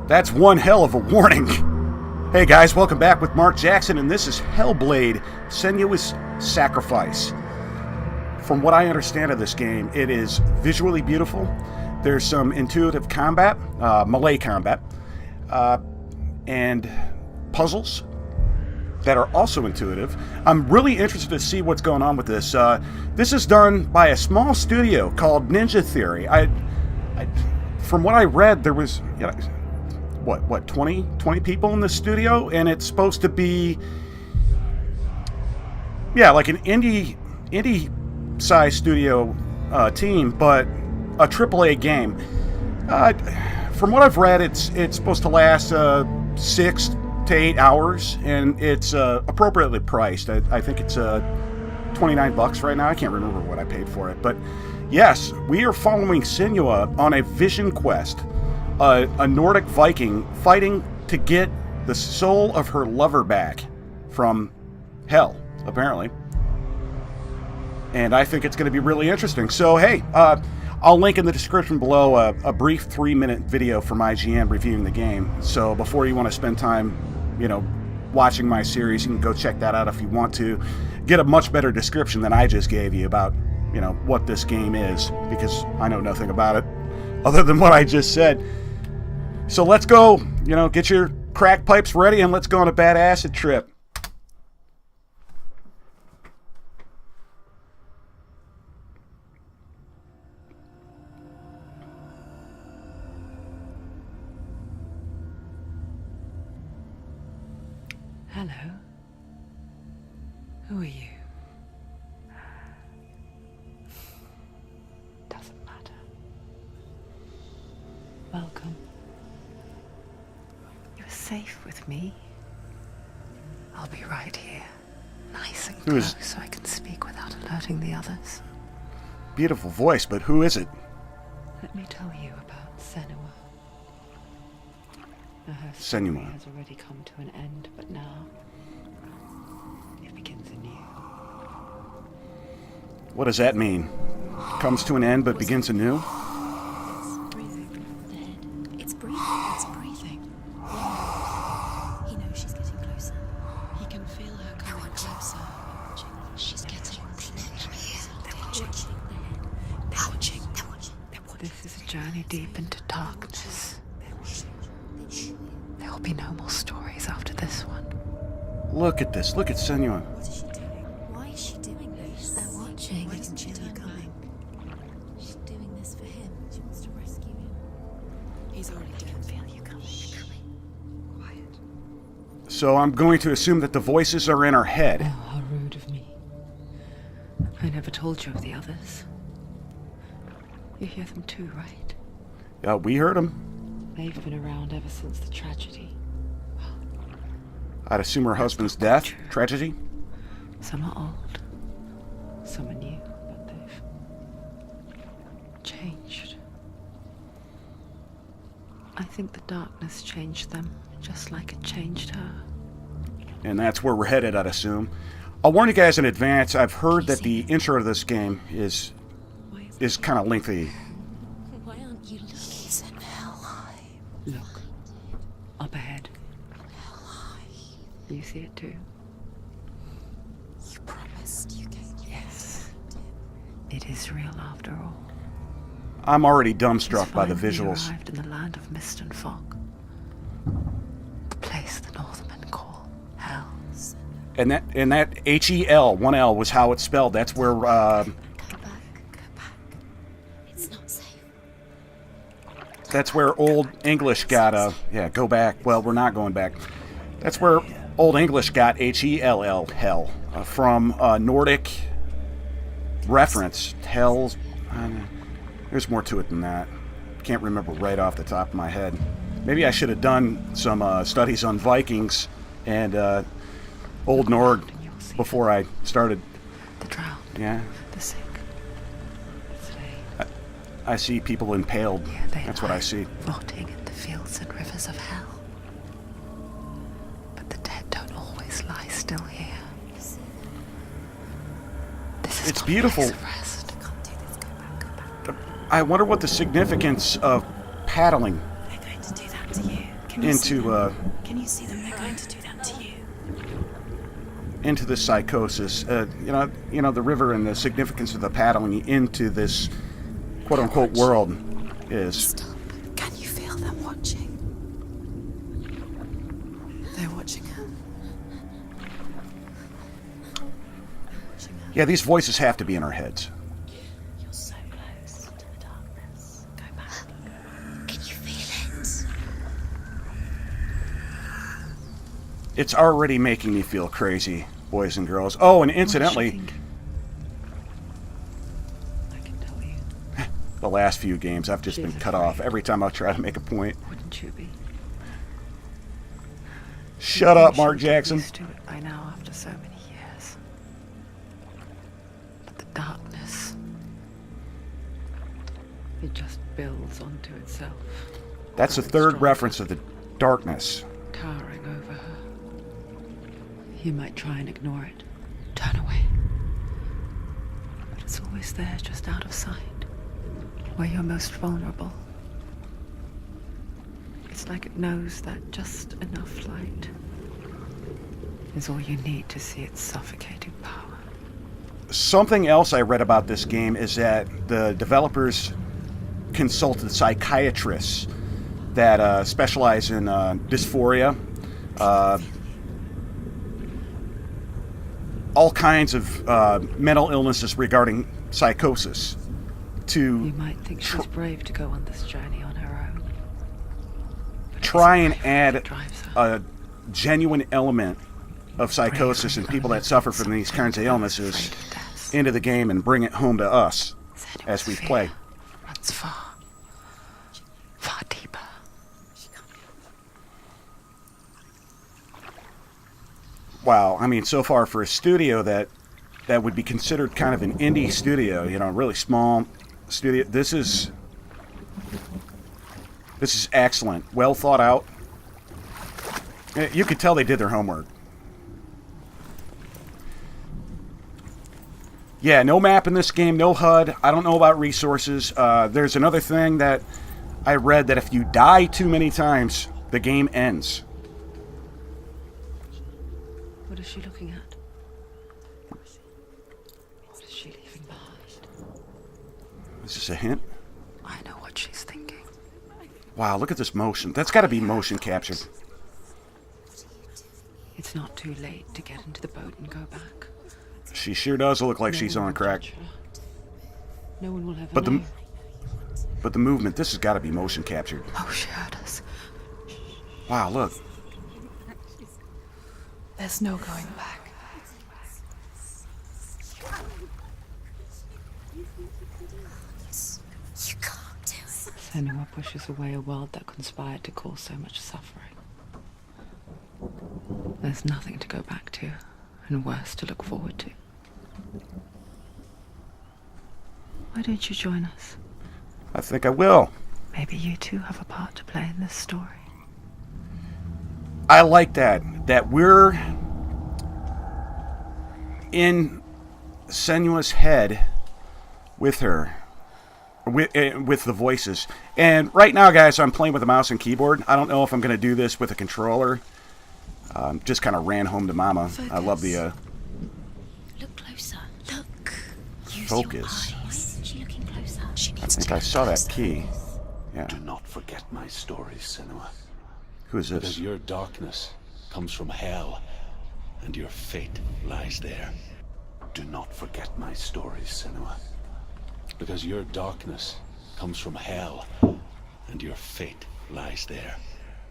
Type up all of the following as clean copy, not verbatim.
That's one hell of a warning. Hey guys, welcome back with Mark Jackson, and this is Hellblade, Senua's Sacrifice. From what I understand of this game, it is visually beautiful. There's some intuitive combat, melee combat, and puzzles that are also intuitive. I'm really interested to see what's going on with this. This is done by a small studio called Ninja Theory. From what I read, there was, what 20 people in the studio, and it's supposed to be like an indie size studio team, but a AAA game. From what I've read, it's supposed to last 6 to 8 hours, and it's appropriately priced. I think it's $29 right now. I can't remember what I paid for it, but yes, we are following Senua on a vision quest. A Nordic Viking fighting to get the soul of her lover back from hell, apparently. And I think it's going to be really interesting. So, hey, I'll link in the description below a brief 3-minute video from IGN reviewing the game. So before you want to spend time, watching my series, you can go check that out if you want to. Get a much better description than I just gave you about, what this game is, because I know nothing about it other than what I just said. So let's go, get your crack pipes ready and let's go on a bad acid trip. Hello. Who are you? Doesn't matter. Welcome. You're safe with me. I'll be right here, nice and close, so I can speak without alerting the others. Beautiful voice, but who is it? Let me tell you about Senua. Her story has already come to an end, but now it begins anew. What does that mean? Comes to an end, but begins anew? It's breathing. It's breathing. He knows she's getting closer. He can feel her coming closer. She's getting closer. They're watching. This is a journey deep into darkness. There will be no more stories after this one. Look at this. Look at Senua. What is she doing? Why is she doing this? They're watching. Why doesn't she know coming? She's doing this for him. She wants to rescue him. He's already dead. I can feel you coming. Quiet. So I'm going to assume that the voices are in her head. Oh, how rude of me. I never told you of the others. You hear them too, right? Yeah, we heard them. They've been around ever since the tragedy. I'd assume her husband's death. Tragedy? Some are old, some are new, but they've changed. I think the darkness changed them, just like it changed her. And that's where we're headed, I'd assume. I'll warn you guys in advance, I've heard that the intro to this game is kind of lengthy. Why aren't you looking? He's in hell high. Look, up ahead. Hell high. You see it too? You promised you gave me. Yes. It is real after all. I'm already dumbstruck by the Finally visuals. arrived in the land of mist and fog. The place the Northmen call hell. And that H-E-L, 1 L, was how it's spelled. That's where, Go back. It's not safe. that's where Old English got, go back. Well, we're not going back. That's where Old English got H-E-L-L, hell, from Nordic reference. Hell's, there's more to it than that. Can't remember right off the top of my head. Maybe I should have done some studies on Vikings and Old Nord before I started. The drowned. Yeah. The sick. The slain. I see people impaled. Here they That's what I lie, see. rotting in the fields and rivers of hell. But the dead don't always lie still here. This is It's not beautiful. A place of rest. Can't do this. Go back. I wonder what the significance of paddling. They're going to do that to you. Can you see into them? Can you see them? They're going to do that to you. into this psychosis. You know the river and the significance of the paddling into this quote unquote world is. Stop. Can you feel them watching? They're watching her. Watching her. Yeah, these voices have to be in our heads. You're so close to the darkness. Go back. Can you feel it? It's already making me feel crazy, boys and girls. Oh, and incidentally, I can tell you. the last few games I've just been cut off every time I try to make a point. Wouldn't you be? Shut up, Mark You should get Jackson. used to it by now after so many years. But the darkness, it just builds onto itself, That's the third reference of the darkness. towering over her. You might try and ignore it, turn away, but it's always there, just out of sight, where you're most vulnerable. It's like it knows that just enough light is all you need to see its suffocating power. Something else I read about this game is that the developers consulted psychiatrists that specialize in dysphoria, all kinds of mental illnesses regarding psychosis. You might think she's brave to go on this journey on her own. But Try and it's bravery add that drives her. a genuine element of psychosis and people that suffer from these kinds of illnesses into the game and bring it home to us as we play. Runs far, far deeper. Wow, I mean, so far for a studio that would be considered kind of an indie studio, you know, really small studio, this is excellent, well thought out. You could tell they did their homework. Yeah, no map in this game, no HUD. I don't know about resources. There's another thing that I read, that if you die too many times, the game ends. What is she looking at? What is she leaving behind? Is this a hint? I know what she's thinking. Wow, look at this motion. That's got to be motion captured. It's not too late to get into the boat and go back. She sure does look like she's No one on will crack. judge her. No one will ever But know. the movement, this has got to be motion captured. Oh, she heard us. Wow, look. There's no going back. You can't do it. Senua pushes away a world that conspired to cause so much suffering. There's nothing to go back to, and worse to look forward to. Why don't you join us? I think I will. Maybe you too have a part to play in this story. I like that we're in Senua's head with her, with the voices. And right now, guys, I'm playing with a mouse and keyboard. I don't know if I'm going to do this with a controller. Just kind of ran home to Mama. Focus. I love the Look closer. Look. Use Focus. Your eyes. Why isn't she looking closer? She I needs think to I look saw that closer. key. Yeah. Do not forget my stories, Senua. Who is Because this? your darkness comes from hell, and your fate lies there. Do not forget my stories, Senua. Because your darkness comes from hell, and your fate lies there.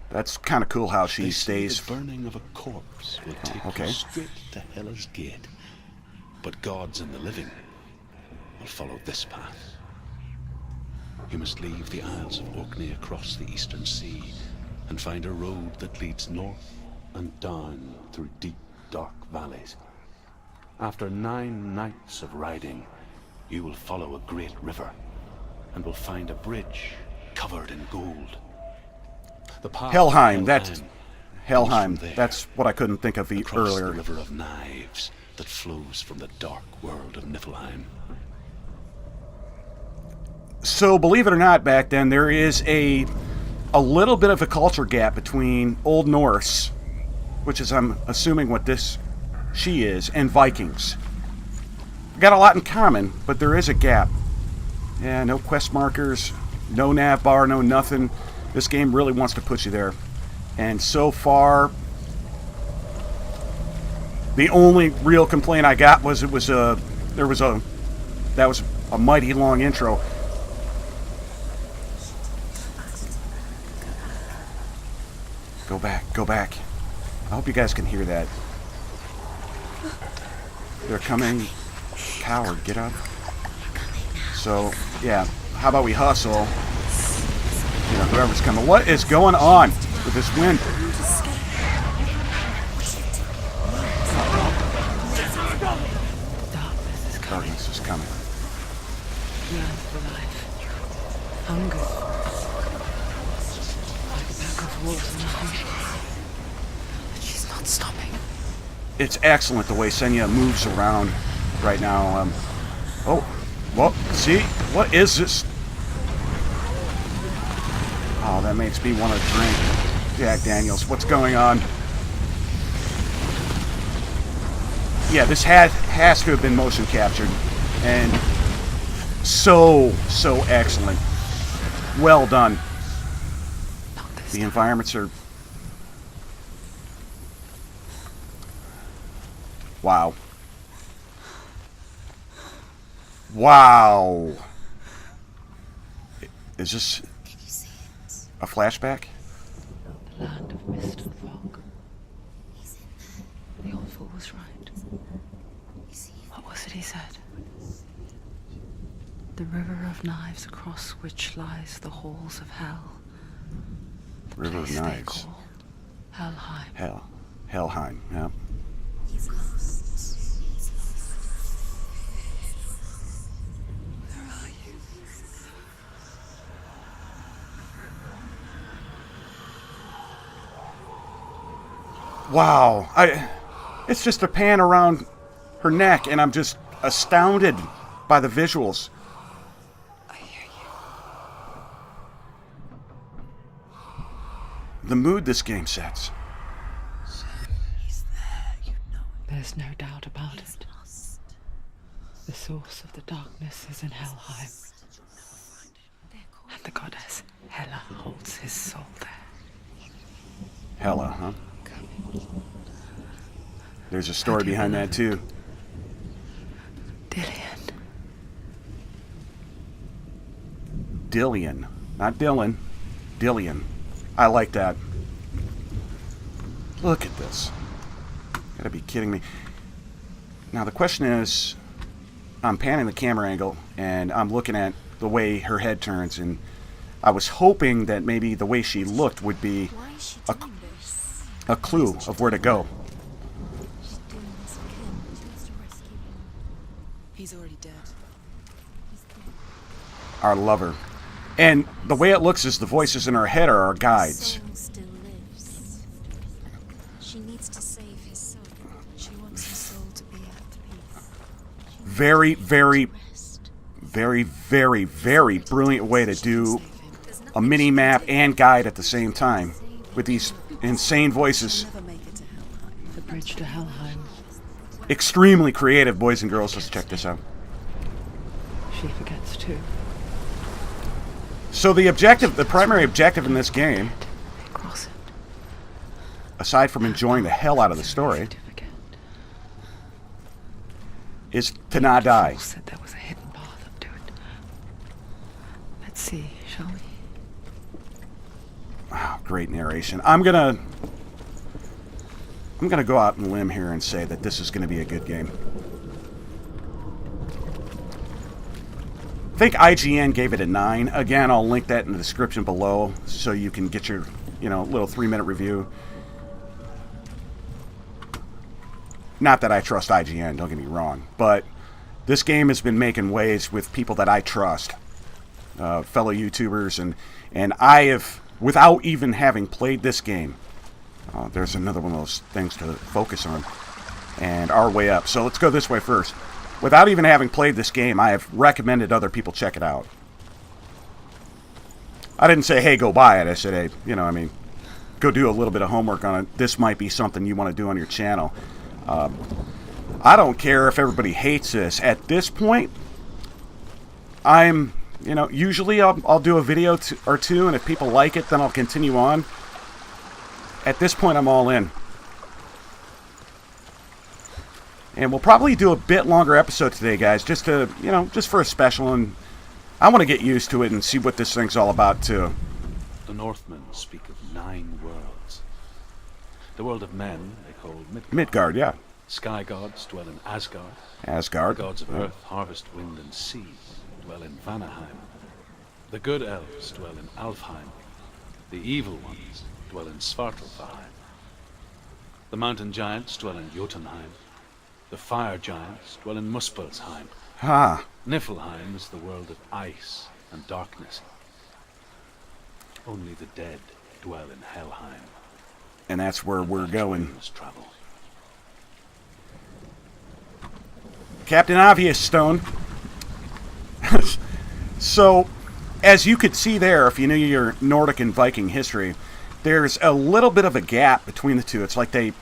That's kind of cool how she They say stays. the burning of a corpse will take okay. you straight to Hela's gate. But gods and the living will follow this path. You must leave the Isles of Orkney across the eastern sea and find a road that leads north and down through deep, dark valleys. After 9 nights of riding, you will follow a great river and will find a bridge covered in gold. The path to Helheim, that's comes Helheim. from there, That's what I couldn't think of across earlier. the river of knives that flows from the dark world of Niflheim. So, believe it or not, back then there is a a little bit of a culture gap between Old Norse, which is, I'm assuming, what she is, and Vikings. Got a lot in common, but there is a gap. Yeah, no quest markers, no nav bar, no nothing. This game really wants to put you there. And so far, the only real complaint I got was that was a mighty long intro. Go back, go back. I hope you guys can hear that. They're coming. Coward, get up. So, yeah, how about we hustle? You know, whoever's coming. What is going on with this wind? Darkness is coming. Yearn for life. Hunger. Like a pack of wolves in a hunt. But she's not stopping. It's excellent the way Senua moves around right now. Oh, well, see? What is this? Oh, that makes me want to drink Jack Daniels. What's going on? Yeah, this has to have been motion captured. And so excellent. Well done. The environments are... Wow. Wow. Is this a flashback? The land of mist and fog. The old fool was right. What was it he said? The river of knives across which lies the halls of hell. The River of place they Knives. call Helheim. Helheim, yeah. He's lost. He's lost. Where are you? Wow. It's just a pan around her neck, and I'm just astounded by the visuals. I hear you. The mood this game sets. He's there, you know. There's no doubt about He's it. lost. The source of the darkness is in Helheim, They're called and the goddess Hela holds his soul there. Hella, huh? Coming. There's a story behind that, too. Dillian. Dillian. Not Dylan. Dillian. I like that. Look at this. Gotta be kidding me. Now, the question is, I'm panning the camera angle, and I'm looking at the way her head turns, and I was hoping that maybe the way she looked would be Why is she a, doing this? a clue of where to go. She's doing this for him. She wants to rescue him. He's already dead. He's dead. Our lover. And the way it looks is the voices in her head are our His guides. soul still lives. She needs to save his soul. She wants his soul to be at peace. She needs Very, very, rest. very, very, very brilliant way to do a mini map and guide at the same time with these insane voices. Never make it to Helheim. The bridge to Helheim. Extremely creative, boys and girls. Let's check this out. She forgets too. So the primary objective in this game, They cross it. aside from enjoying the hell out of the So story, easy to forget. is to not die. Fool said there was a hidden path up to it. Let's see, shall we? Wow, great narration. I'm gonna go out on a limb here and say that this is gonna be a good game. I think IGN gave it a 9. Again, I'll link that in the description below so you can get your, little 3-minute review. Not that I trust IGN, don't get me wrong, but this game has been making waves with people that I trust, fellow YouTubers, and I have, without even having played this game, there's another one of those things to focus on, and our way up. So let's go this way first. Without even having played this game, I have recommended other people check it out. I didn't say, hey, go buy it. I said, hey, you know, I mean, go do a little bit of homework on it. This might be something you want to do on your channel. I don't care if everybody hates this. At this point, I'm, you know, usually I'll do a video or two, and if people like it, then I'll continue on. At this point, I'm all in. And we'll probably do a bit longer episode today, guys, just to, you know, just for a special, and I want to get used to it and see what this thing's all about, too. The Northmen speak of 9 worlds. The world of men they call Midgard. Midgard, yeah. Sky gods dwell in Asgard. Asgard. The gods of earth, harvest, wind, and sea dwell in Vanaheim. The good elves dwell in Alfheim. The evil ones dwell in Svartalfheim. The mountain giants dwell in Jotunheim. The fire giants dwell in Muspelheim. Ah. Niflheim is the world of ice and darkness. Only the dead dwell in Helheim. And that's where we're going. Must travel. Captain Obvious Stone. So, as you could see there, if you knew your Nordic and Viking history, there's a little bit of a gap between the two. It's like they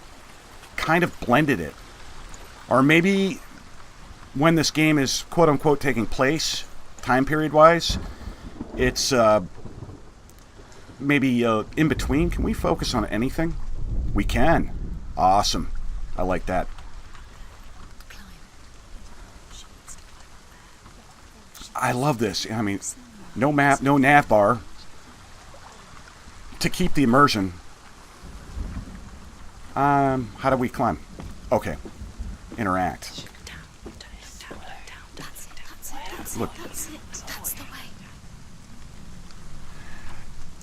kind of blended it. Or maybe when this game is quote-unquote taking place, time period-wise, it's maybe in between. Can we focus on anything? We can. Awesome. I like that. I love this. I mean, no map, no nav bar to keep the immersion. How do we climb? Okay. Interact. Look. That's the way.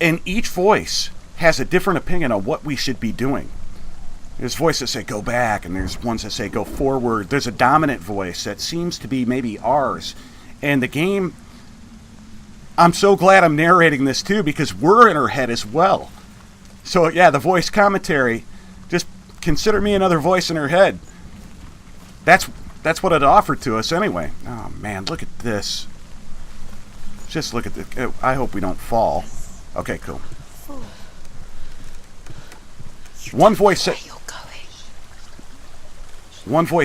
And each voice has a different opinion on what we should be doing. There's voices that say go back, and there's ones that say go forward. There's a dominant voice that seems to be maybe ours. And the game, I'm so glad I'm narrating this too, because we're in her head as well. So yeah, the voice commentary, just consider me another voice in her head. That's what it offered to us anyway. Oh man, look at this. Just look at this. I hope we don't fall. Okay, cool. One voice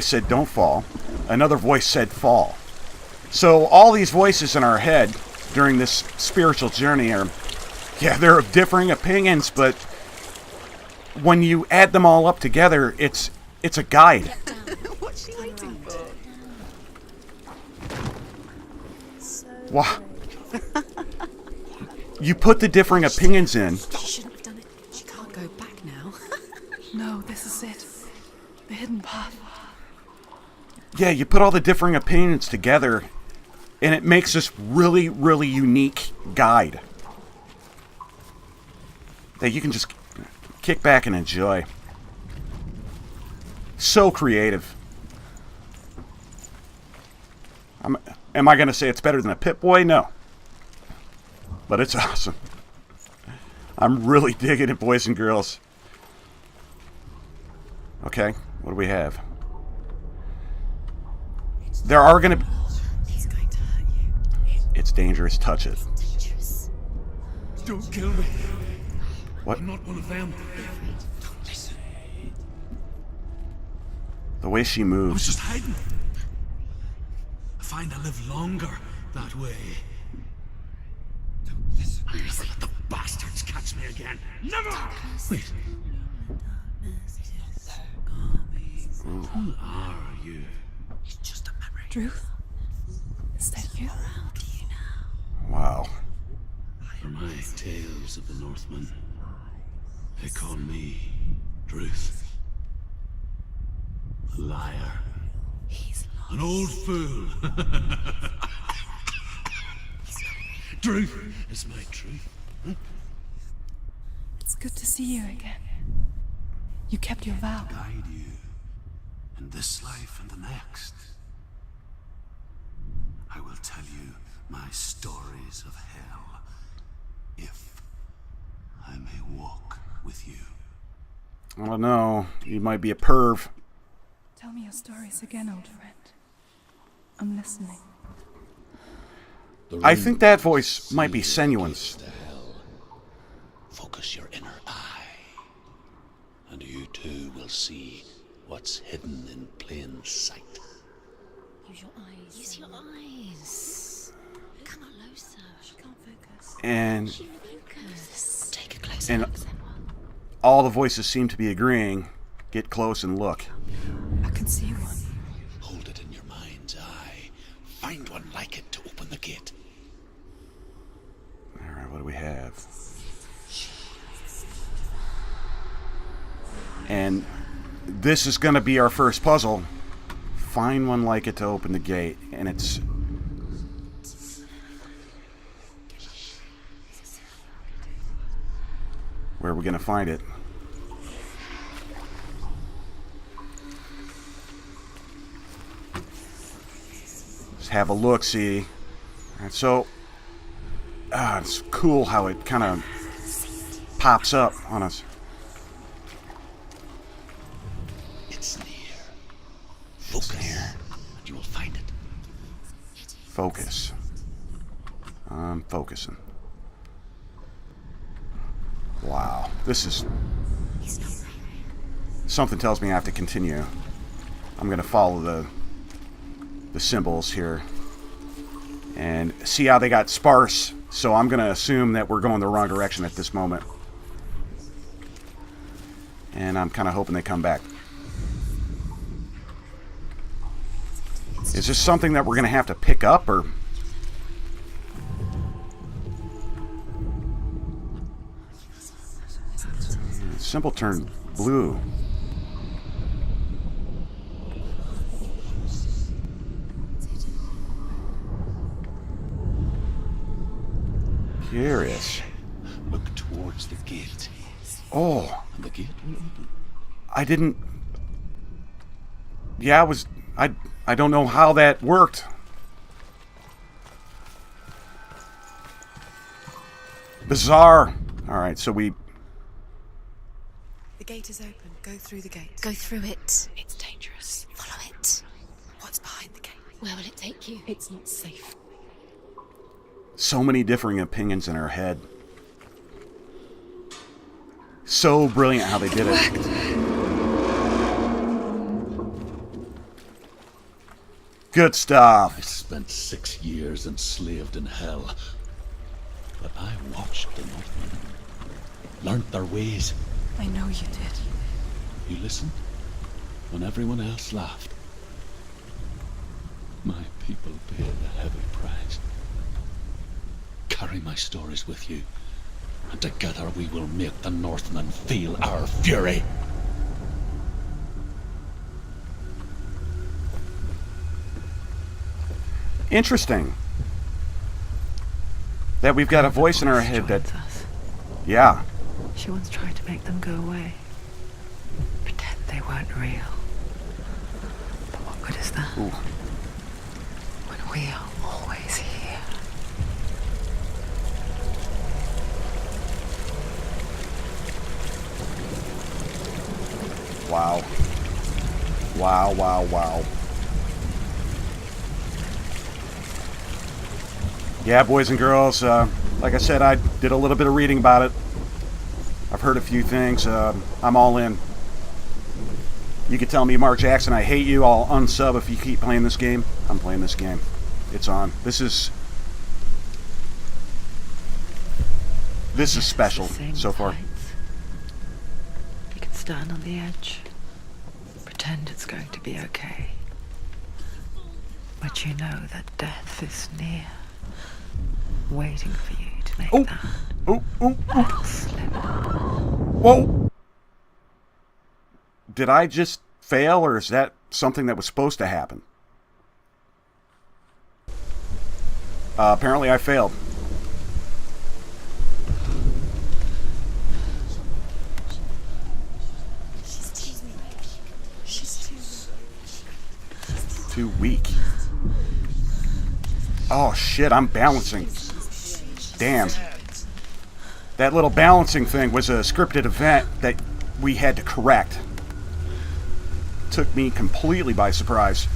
said don't fall. Another voice said fall. So all these voices in our head during this spiritual journey are, yeah, they're of differing opinions, but when you add them all up together, it's a guide. What's she waiting for? Wow. You put the differing opinions in. She shouldn't have done it. She can't go back now. No, this is it. The hidden path. Yeah, you put all the differing opinions together, and it makes this really, really unique guide that you can just kick back and enjoy. So creative. Am I going to say it's better than a Pip-Boy? No. But it's awesome. I'm really digging it, boys and girls. Okay, what do we have? There are going to be... He's going to hurt you. It's dangerous. Touch it. Dangerous. Don't kill me. What? I'm not one of them. Don't listen. The way she I was moves. just hiding. I find I live longer that way. Don't listen. I'll never let the bastards catch me again. Never! Wait. Who are you? It's just a memory. Druth? Is that you? Around you now. Wow. For my tales of the Northmen, they call me Druth. A liar. He's lost. An old fool. Druth is my truth. It's good to see you again. You kept your vow. Guide you in this life and the next. I will tell you my stories of hell, if I may walk with you. Oh no, you might be a perv. Tell me your stories again, old friend. I'm listening. I think that voice might be Senua's. focus your inner eye, and you too will see what's hidden in plain sight. Use your eyes. Use your eyes. Come closer. She can't focus. And Focus. Take a closer And- look, Senua. all the voices seem to be agreeing. Get close and look. I can see one. Hold it in your mind's eye. Find one like it to open the gate. Alright, what do we have? And this is going to be our first puzzle. Find one like it to open the gate. And it's... where are we going to find it? Let's have a look-see. Alright, so... it's cool how it kind of pops up on us. It's near. Focus, and you will find it. Focus. I'm focusing. Wow. This is... something tells me I have to continue. I'm going to follow the symbols here. And see how they got sparse. So I'm going to assume that we're going the wrong direction at this moment. And I'm kind of hoping they come back. Is this something that we're going to have to pick up, or... the symbol turned blue. Curious. Look towards the gate, Oh, and the gate will open. I didn't... yeah, I don't know how that worked. Bizarre. Alright, so we... The gate is open. Go through the gate. Go through it. It's dangerous. Follow it. What's behind the gate? Where will it take you? It's not safe. so many differing opinions in our head. So brilliant how they did it. Good I stuff. spent 6 years enslaved in hell. But I watched the Northmen, learnt their ways. I know you did. You listened when everyone else laughed. My people paid a heavy price. Carry my stories with you, and together we will make the Northmen feel our fury. Interesting. That we've got a voice in our head that... Joins us. Yeah. She once tried to make them go away. Pretend they weren't real. But what good is that? Ooh. When we are always here. Wow. Wow, wow, wow. Yeah, boys and girls, like I said, I did a little bit of reading about it. I've heard a few things. I'm all in. You could tell me, Mark Jackson, I hate you. I'll unsub if you keep playing this game. I'm playing this game. It's on. This is special The same so far. heights. You can stand on the edge. Pretend it's going to be okay. But you know that death is near. Waiting for you to make Oh. that Ooh, ooh, ooh. little slip. Whoa! Did I just fail, or is that something that was supposed to happen? Apparently I failed. Too weak. Oh shit, I'm balancing. Damn. That little balancing thing was a scripted event that we had to correct. Took me completely by surprise.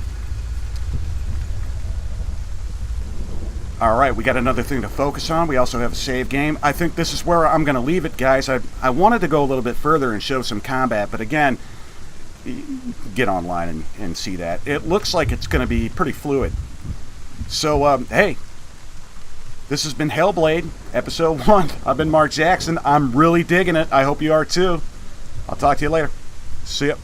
All right, we got another thing to focus on. We also have a save game. I think this is where I'm going to leave it, guys. I wanted to go a little bit further and show some combat, but again, get online and see that. It looks like it's going to be pretty fluid. So, hey, this has been Hellblade, Episode 1. I've been Mark Jackson. I'm really digging it. I hope you are too. I'll talk to you later. See ya.